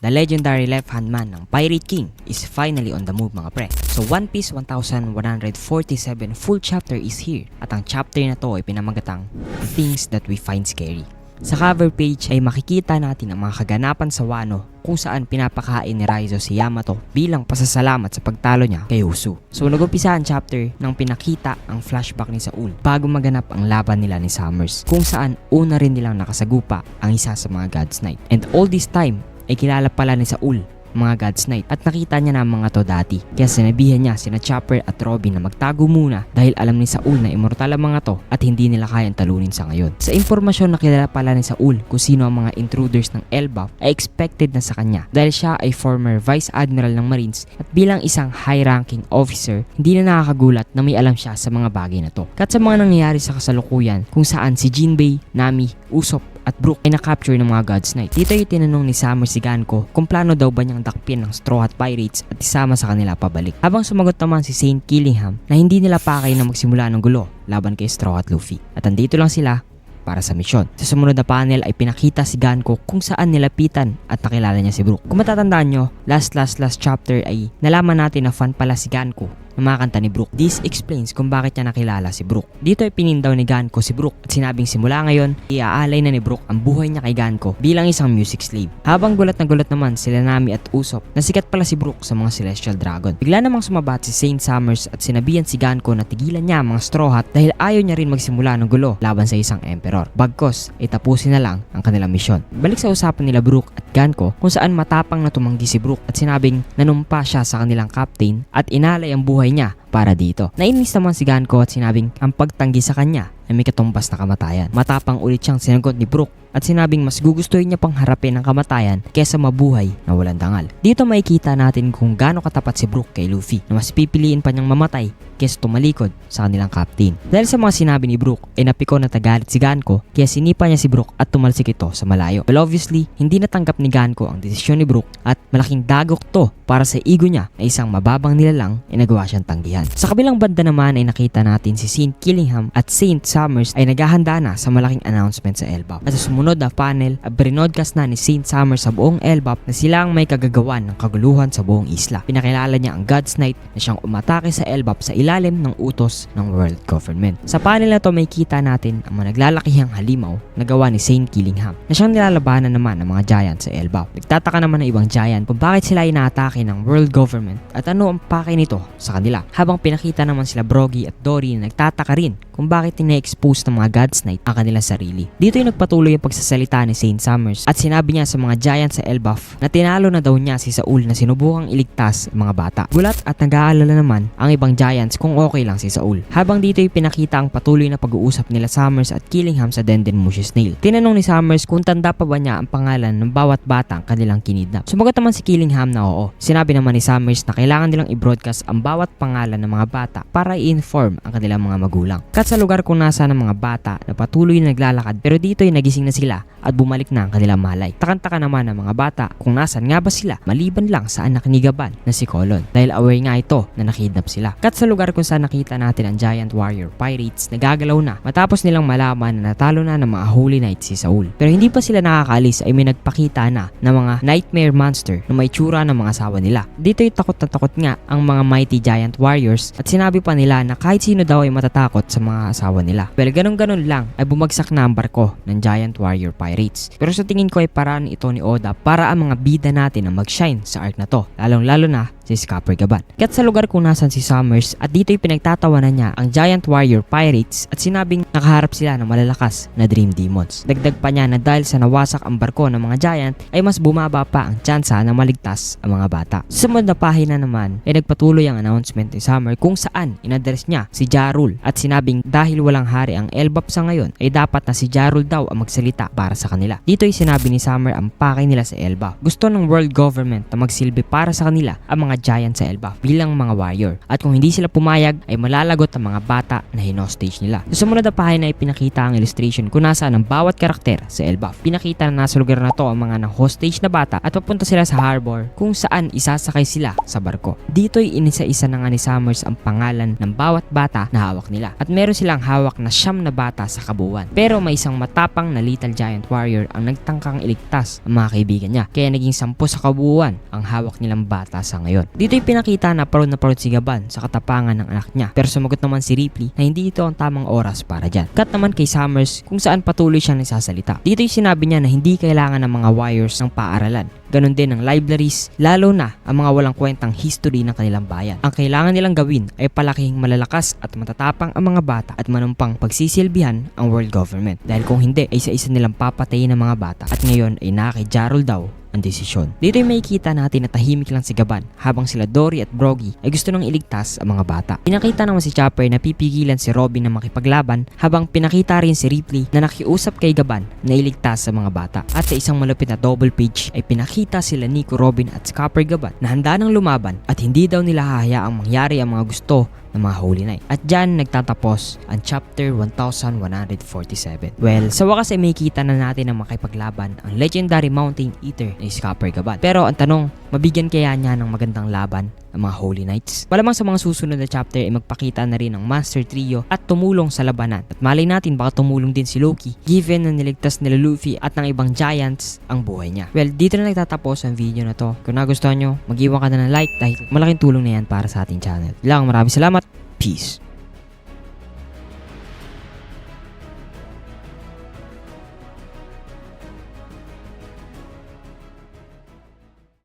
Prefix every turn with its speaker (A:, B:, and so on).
A: the legendary left-hand man ng Pirate King is finally on the move mga pre. So One Piece 1147 full chapter is here at ang chapter na to ay pinamagatang Things That We Find Scary. Sa cover page ay makikita natin ang mga kaganapan sa Wano kung saan pinapakain ni Raizo si Yamato bilang pasasalamat sa pagtalo niya kay Usu. So nag-umpisa ang chapter nang pinakita ang flashback ni Saul bago maganap ang laban nila ni Summers kung saan una rin nilang nakasagupa ang isa sa mga God's Knight. And all this time ay kilala pala ni Saul mga God's Knight at nakita niya na ang mga to dati. Kaya sinabihan niya sina Chopper at Robin na magtago muna dahil alam ni Saul na immortal ang mga to at hindi nila kayang talunin sa ngayon. Sa impormasyon na kilala pala ni Saul kung sino ang mga intruders ng Elbaf ay expected na sa kanya dahil siya ay former Vice Admiral ng Marines at bilang isang high-ranking officer, hindi na nakakagulat na may alam siya sa mga bagay na to. Kat sa mga nangyayari sa kasalukuyan kung saan si Jinbei, Nami, Usopp at Brook ay na-capture ng mga God's Knight. Dito ay tinanong ni Summer si Ganko kung plano daw ba niyang dakpin ng Straw Hat Pirates at isama sa kanila pabalik. Habang sumagot naman si Saint Killingham na hindi nila pakay na magsimula ng gulo laban kay Straw Hat Luffy. At andito lang sila para sa misyon. Sa sumunod na panel ay pinakita si Ganko kung saan nilapitan at nakilala niya si Brook. Kung matatandaan nyo, last chapter ay nalaman natin na fan pala si Ganko ng mga kanta ni Brook. This explains kung bakit niya nakilala si Brook. Dito ay pinindaw ni Ganko si Brook at sinabing simula ngayon, iaalay na ni Brook ang buhay niya kay Ganko bilang isang music slave. Habang gulat na gulat naman sila Nami at Usopp, nasikat pala si Brook sa mga Celestial Dragon. Bigla namang sumabat si Saint Summers at sinabihan si Ganko na tigilan niya ang mga Straw Hat dahil ayaw niya rin magsimula ng gulo laban sa isang Emperor. Bagkos, ay tapusin na lang ang kanilang misyon. Balik sa usapan nila Brook at Ganko kung saan matapang na tumanggi si Brook at sinabing nanumpa siya sa kanilang captain at inalay ang buhay niya para dito. Nainis naman si Ganko at sinabing ang pagtanggi sa kanya ay may katumbas na kamatayan. Matapang ulit siyang sinagot ni Brook at sinabing mas gugustuhin niya pang harapin ang kamatayan kesa mabuhay na walang dangal. Dito makikita natin kung gaano katapat si Brook kay Luffy na mas pipiliin pa niyang mamatay kesa tumalikod sa kanilang captain. Dahil sa mga sinabi ni Brook ay napiko na tagalit si Ganko kaya sinipa niya si Brook at tumalsik ito sa malayo. Well obviously, hindi natanggap ni Ganko ang desisyon ni Brook at malaking dagok to para sa ego niya na isang mababang nilalang ay nagawa siyang tanggihan. Sa kabilang banda naman ay nakita natin si Saint Killingham at Saint Summers ay naghahanda na sa malaking announcement sa Elbaf. At sa sumunod na panel, brinodcast na ni Saint Summers sa buong Elbaf na sila ang may kagagawan ng kaguluhan sa buong isla. Pinakilala niya ang God's Knight na siyang umatake sa Elbaf sa ilalim ng utos ng world government. Sa panel na to may kita natin ang mga naglalakihang halimaw na gawa ni Saint Killingham na siyang nilalabanan naman ng mga giant sa Elbaf. Nagtataka naman ng ibang giant kung bakit sila inaatake ng world government at ano ang pake nito sa kanila. Habang pinakita naman sila Brogy at Dory na nagtataka rin kung bakit ina-expose ng mga God's Knight ang kanilang sarili. Dito ay nagpatuloy ang pagsasalita ni Saint Summers at sinabi niya sa mga giant sa Elbaf na tinalo na daw niya si Saul na sinubukang iligtas ang mga bata. Gulat at nag-aalala naman ang ibang giants kung okay lang si Saul. Habang dito ay pinakita ang patuloy na pag-uusap nila Summers at Killingham sa Denden Mushi Snail. Tinanong ni Summers kung tanda pa ba niya ang pangalan ng bawat batang kanilang kinidnap. Sumagot naman si Killingham na oo. Sinabi naman ni Summers na kailangan nilang i-broadcast ang bawat pangalan ng mga bata para i-inform ang kanilang mga magulang. Kat sa lugar kung nasa ng mga bata na patuloy na naglalakad pero dito ay nagising na sila at bumalik na ang kanilang malay. Takantaka naman ng mga bata kung nasan nga ba sila maliban lang sa anak ni Gaban na si Colon dahil aware nga ito na nakidnap sila. Kat sa lugar kung saan nakita natin ang Giant Warrior Pirates nagagalaw na matapos nilang malaman na natalo na ng mga Holy Knights si Saul. Pero hindi pa sila nakakaalis ay may nagpakita na ng mga Nightmare Monster na may tsura ng mga asawa nila. Dito ay takot na takot nga ang mga Mighty Giant Warriors at sinabi pa nila na kahit sino daw ay matatakot sa mga asawa nila. Well, ganun-ganun lang ay bumagsak na ang barko ng Giant Warrior Pirates. Pero sa tingin ko ay paraan ito ni Oda para ang mga bida natin na mag-shine sa arc na to. Lalong-lalo na si Scupper Gaban. Kat sa lugar kung nasan si Summers at dito'y pinagtatawanan niya ang Giant Warrior Pirates at sinabing nakaharap sila ng malalakas na Dream Demons. Dagdag pa niya na dahil sa nawasak ang barko ng mga giant ay mas bumaba pa ang tsansa na maligtas ang mga bata. Sa sumunod na pahina naman ay nagpatuloy ang announcement ni Summer kung saan inaddress niya si Ja Rule at sinabing dahil walang hari ang Elbaf sa ngayon ay dapat na si Ja Rule daw ang magsalita para sa kanila. Dito ay sinabi ni Summer ang pakay nila sa Elbaf. Gusto ng world government na magsilbi para sa kanila ang mga mga giant sa Elbaf bilang mga warrior. At kung hindi sila pumayag ay malalagot ang mga bata na hinostage nila. Sa sumunod na pahina ay pinakita ang illustration kung nasaan ang bawat karakter sa Elbaf. Pinakita na nasa lugar na to ang mga na-hostage na bata at papunta sila sa harbor kung saan isasakay sila sa barko. Dito'y inisa-isa na nga ni Summers ang pangalan ng bawat bata na hawak nila. At meron silang hawak na 9 na bata sa kabuuan. Pero may isang matapang na Little Giant Warrior ang nagtangkang iligtas ang mga kaibigan niya. Kaya naging 10 sa kabuuan ang hawak nilang bata sa ngayon. Dito'y pinakita na parod si Gaban sa katapangan ng anak niya. Pero sumagot naman si Ripley na hindi ito ang tamang oras para dyan. Cut naman kay Summers kung saan patuloy siyang nagsasalita. Dito'y sinabi niya na hindi kailangan ng mga warriors ng paaralan. Ganon din ang libraries, lalo na ang mga walang kwentang history ng kanilang bayan. Ang kailangan nilang gawin ay palakihing malalakas at matatapang ang mga bata at manumpang pagsisilbihan ang world government. Dahil kung hindi ay isa-isa nilang papatayin ng mga bata at ngayon ay naka kay Jarol daw ang desisyon. Dito ay makikita natin na tahimik lang si Gaban habang sila Dory at Broggy ay gusto nang iligtas ang mga bata. Pinakita naman si Chopper na pipigilan si Robin na makipaglaban habang pinakita rin si Ripley na nakiusap kay Gaban na iligtas sa mga bata. At sa isang malupit na double page ay pinakita sila Nico, Robin at Scupper Gaban na handa nang lumaban at hindi daw nila hahayaang mangyari ang mga gusto ng mga Holy Knight. At dyan nagtatapos ang chapter 1147. Well, sa wakas ay makikita na natin na makipaglaban ang legendary Mountain Eater na Scupper Gaban. Pero ang tanong, mabigyan kaya niya ng magandang laban ang mga Holy Knights? Malamang sa mga susunod na chapter ay magpakita na rin ang Master Trio at tumulong sa labanan. At malay natin baka tumulong din si Loki given na niligtas nila Luffy at ng ibang giants ang buhay niya. Well, dito na nagtatapos ang video na to. Kung nagustuhan nyo, mag-iwan ka na ng like dahil malaking tulong na yan para sa ating channel. Maraming salamat. Peace.